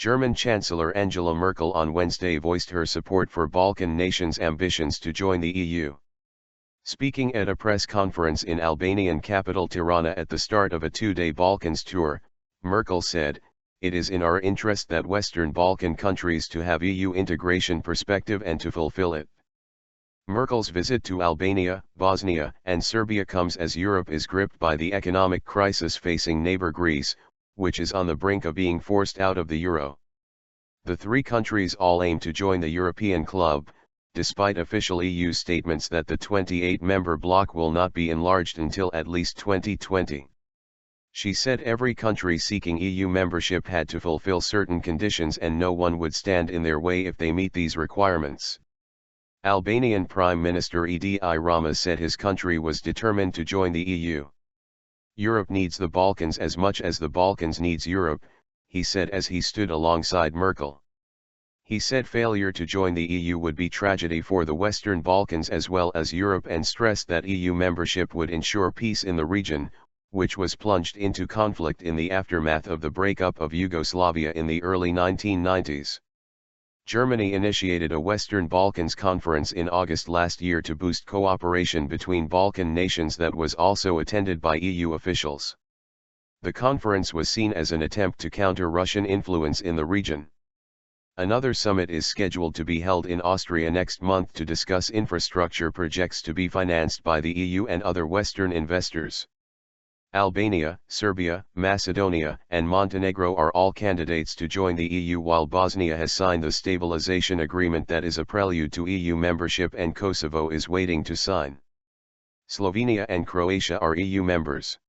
German Chancellor Angela Merkel on Wednesday voiced her support for Balkan nations' ambitions to join the EU. Speaking at a press conference in Albanian capital Tirana at the start of a two-day Balkans tour, Merkel said, "It is in our interest that Western Balkan countries to have EU integration perspective and to fulfill it." Merkel's visit to Albania, Bosnia and Serbia comes as Europe is gripped by the economic crisis facing neighbor Greece, which is on the brink of being forced out of the euro. The three countries all aim to join the European club, despite official EU statements that the 28-member bloc will not be enlarged until at least 2020. She said every country seeking EU membership had to fulfill certain conditions and no one would stand in their way if they meet these requirements. Albanian Prime Minister Edi Rama said his country was determined to join the EU. "Europe needs the Balkans as much as the Balkans needs Europe," he said as he stood alongside Merkel. He said failure to join the EU would be tragedy for the Western Balkans as well as Europe and stressed that EU membership would ensure peace in the region, which was plunged into conflict in the aftermath of the breakup of Yugoslavia in the early 1990s. Germany initiated a Western Balkans conference in August last year to boost cooperation between Balkan nations that was also attended by EU officials. The conference was seen as an attempt to counter Russian influence in the region. Another summit is scheduled to be held in Austria next month to discuss infrastructure projects to be financed by the EU and other Western investors. Albania, Serbia, Macedonia, and Montenegro are all candidates to join the EU while Bosnia has signed the stabilization agreement that is a prelude to EU membership and Kosovo is waiting to sign. Slovenia and Croatia are EU members.